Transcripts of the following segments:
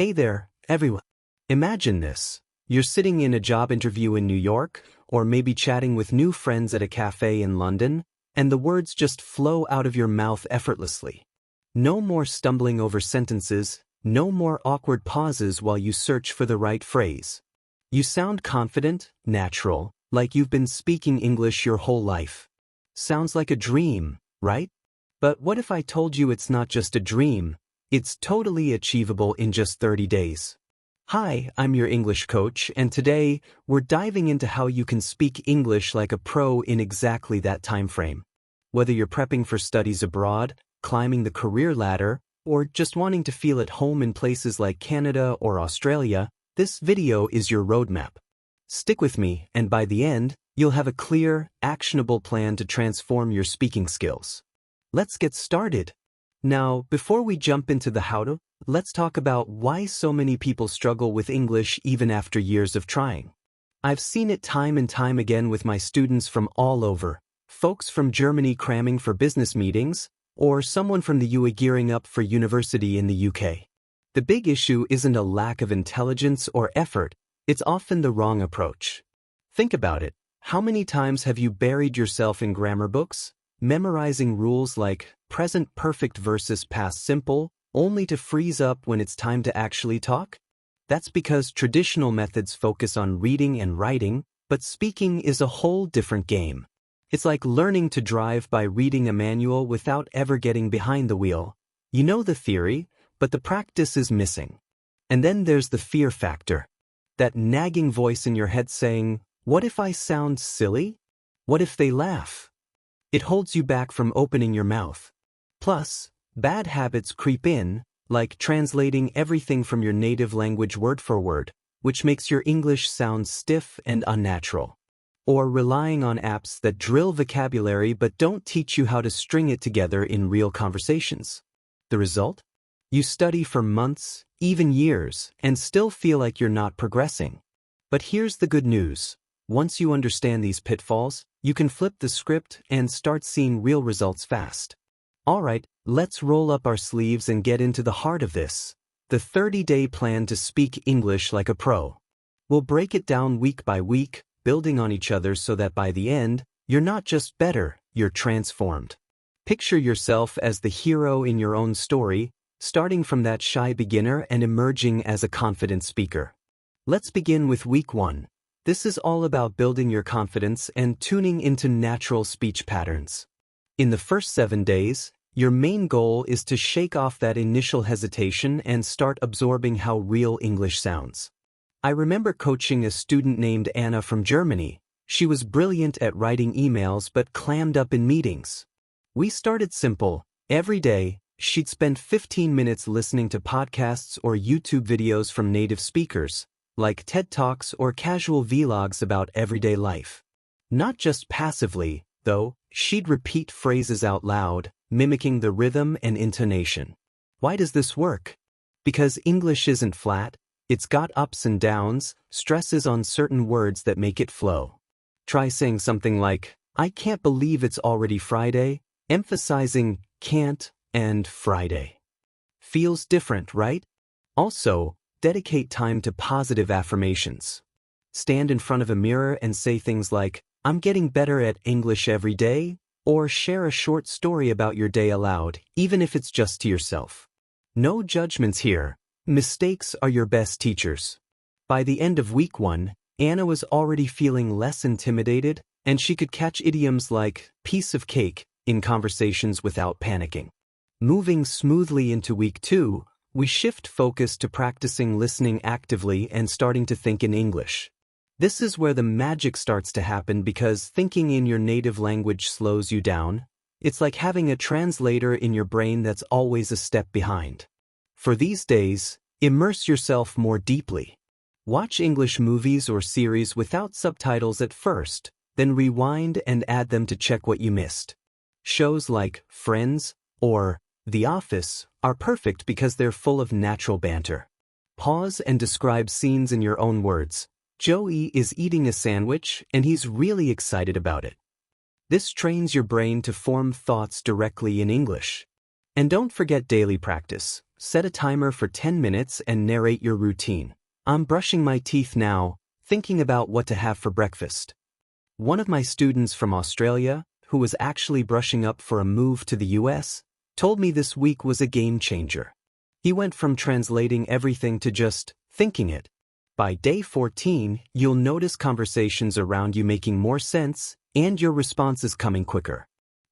Hey there, everyone. Imagine this. You're sitting in a job interview in New York, or maybe chatting with new friends at a cafe in London, and the words just flow out of your mouth effortlessly. No more stumbling over sentences, no more awkward pauses while you search for the right phrase. You sound confident, natural, like you've been speaking English your whole life. Sounds like a dream, right? But what if I told you it's not just a dream? It's totally achievable in just 30 days. Hi, I'm your English coach, and today we're diving into how you can speak English like a pro in exactly that time frame. Whether you're prepping for studies abroad, climbing the career ladder, or just wanting to feel at home in places like Canada or Australia, this video is your roadmap. Stick with me, and by the end, you'll have a clear, actionable plan to transform your speaking skills. Let's get started. Now, before we jump into the how to, let's talk about why so many people struggle with English even after years of trying. I've seen it time and time again with my students from all over, folks from Germany cramming for business meetings, or someone from the UE gearing up for university in the UK. The big issue isn't a lack of intelligence or effort, it's often the wrong approach. Think about it. How many times have you buried yourself in grammar books, memorizing rules like present perfect versus past simple, only to freeze up when it's time to actually talk? That's because traditional methods focus on reading and writing, but speaking is a whole different game. It's like learning to drive by reading a manual without ever getting behind the wheel. You know the theory, but the practice is missing. And then there's the fear factor. That nagging voice in your head saying, "What if I sound silly? What if they laugh?" It holds you back from opening your mouth. Plus, bad habits creep in, like translating everything from your native language word for word, which makes your English sound stiff and unnatural. Or relying on apps that drill vocabulary but don't teach you how to string it together in real conversations. The result? You study for months, even years, and still feel like you're not progressing. But here's the good news. Once you understand these pitfalls, you can flip the script and start seeing real results fast. Alright, let's roll up our sleeves and get into the heart of this. The 30-day plan to speak English like a pro. We'll break it down week by week, building on each other so that by the end, you're not just better, you're transformed. Picture yourself as the hero in your own story, starting from that shy beginner and emerging as a confident speaker. Let's begin with week 1. This is all about building your confidence and tuning into natural speech patterns. In the first 7 days, your main goal is to shake off that initial hesitation and start absorbing how real English sounds. I remember coaching a student named Anna from Germany. She was brilliant at writing emails but clammed up in meetings. We started simple. Every day, she'd spend 15 minutes listening to podcasts or YouTube videos from native speakers, like TED Talks or casual vlogs about everyday life. Not just passively, though, she'd repeat phrases out loud, mimicking the rhythm and intonation. Why does this work? Because English isn't flat, it's got ups and downs, stresses on certain words that make it flow. Try saying something like, "I can't believe it's already Friday," emphasizing can't and Friday. Feels different, right? Also, dedicate time to positive affirmations. Stand in front of a mirror and say things like, "I'm getting better at English every day," or share a short story about your day aloud, even if it's just to yourself. No judgments here. Mistakes are your best teachers. By the end of week 1, Anna was already feeling less intimidated, and she could catch idioms like piece of cake in conversations without panicking. Moving smoothly into week 2, we shift focus to practicing listening actively and starting to think in English. This is where the magic starts to happen because thinking in your native language slows you down. It's like having a translator in your brain that's always a step behind. For these days, immerse yourself more deeply. Watch English movies or series without subtitles at first, then rewind and add them to check what you missed. Shows like Friends or The Office are perfect because they're full of natural banter. Pause and describe scenes in your own words. Joey is eating a sandwich and he's really excited about it. This trains your brain to form thoughts directly in English. And don't forget daily practice. set a timer for 10 minutes and narrate your routine. I'm brushing my teeth now, thinking about what to have for breakfast. One of my students from Australia, who was actually brushing up for a move to the US, told me this week was a game changer. He went from translating everything to just thinking it. By day 14, you'll notice conversations around you making more sense and your responses coming quicker.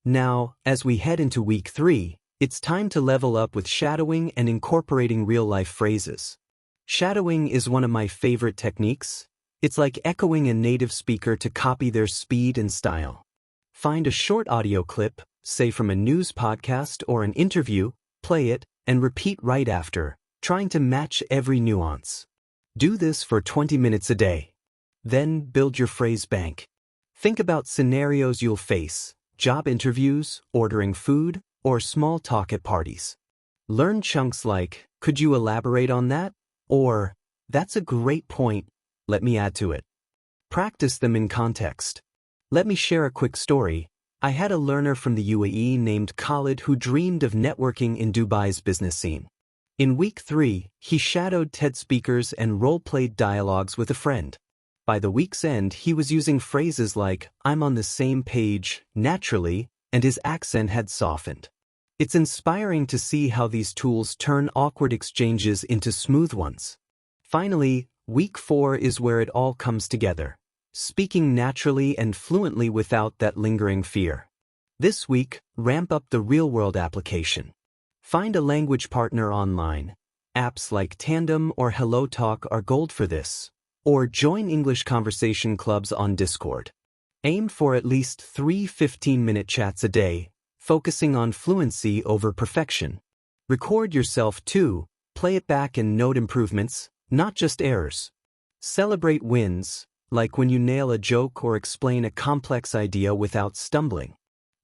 Now, as we head into week 3, it's time to level up with shadowing and incorporating real-life phrases. Shadowing is one of my favorite techniques. It's like echoing a native speaker to copy their speed and style. Find a short audio clip, say from a news podcast or an interview, play it, and repeat right after, trying to match every nuance. Do this for 20 minutes a day. Then build your phrase bank. Think about scenarios you'll face: job interviews, ordering food, or small talk at parties. Learn chunks like, "Could you elaborate on that?" Or, "That's a great point, let me add to it." Practice them in context. Let me share a quick story. I had a learner from the UAE named Khalid who dreamed of networking in Dubai's business scene. In week 3, he shadowed TED speakers and role-played dialogues with a friend. By the week's end, he was using phrases like, "I'm on the same page," naturally, and his accent had softened. It's inspiring to see how these tools turn awkward exchanges into smooth ones. Finally, week 4 is where it all comes together. Speaking naturally and fluently without that lingering fear. This week, ramp up the real-world application. Find a language partner online. Apps like Tandem or HelloTalk are gold for this. Or join English conversation clubs on Discord. Aim for at least 3 15-minute chats a day, focusing on fluency over perfection. Record yourself too, play it back and note improvements, not just errors. Celebrate wins, like when you nail a joke or explain a complex idea without stumbling.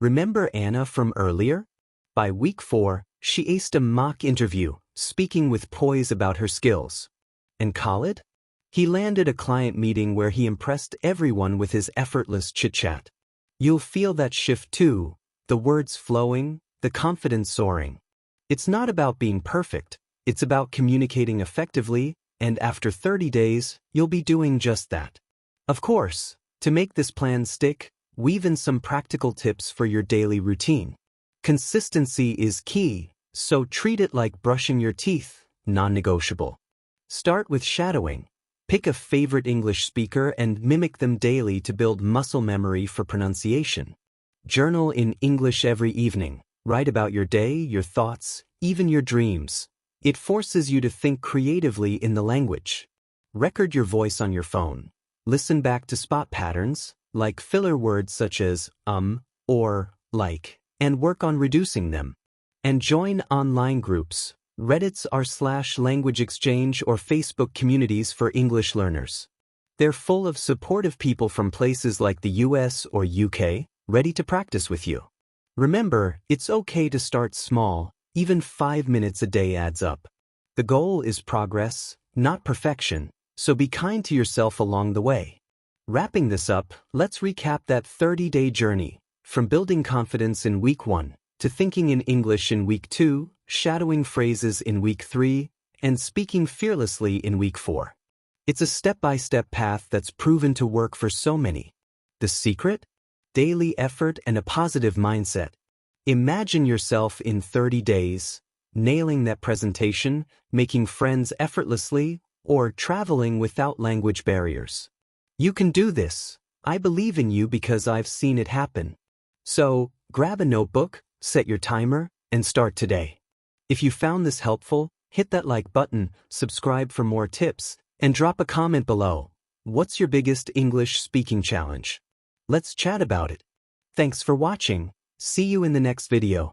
Remember Anna from earlier? By week 4, she aced a mock interview, speaking with poise about her skills. And Khalid? He landed a client meeting where he impressed everyone with his effortless chit-chat. You'll feel that shift too, the words flowing, the confidence soaring. It's not about being perfect, it's about communicating effectively, and after 30 days, you'll be doing just that. Of course, to make this plan stick, weave in some practical tips for your daily routine. Consistency is key, so treat it like brushing your teeth, non-negotiable. Start with shadowing. Pick a favorite English speaker and mimic them daily to build muscle memory for pronunciation. Journal in English every evening. Write about your day, your thoughts, even your dreams. It forces you to think creatively in the language. Record your voice on your phone. Listen back to spot patterns, like filler words such as or like, and work on reducing them. And join online groups. Reddit's r/language exchange or Facebook communities for English learners. They're full of supportive people from places like the US or UK, ready to practice with you. Remember, it's okay to start small, even 5 minutes a day adds up. The goal is progress, not perfection, so be kind to yourself along the way. Wrapping this up, let's recap that 30-day journey, from building confidence in week 1, to thinking in English in week 2, shadowing phrases in week 3, and speaking fearlessly in week 4. It's a step-by-step path that's proven to work for so many. The secret? Daily effort and a positive mindset. Imagine yourself in 30 days, nailing that presentation, making friends effortlessly, or traveling without language barriers. You can do this. I believe in you because I've seen it happen. So, grab a notebook, set your timer, and start today. If you found this helpful, hit that like button, subscribe for more tips, and drop a comment below. What's your biggest English speaking challenge? Let's chat about it. Thanks for watching. See you in the next video.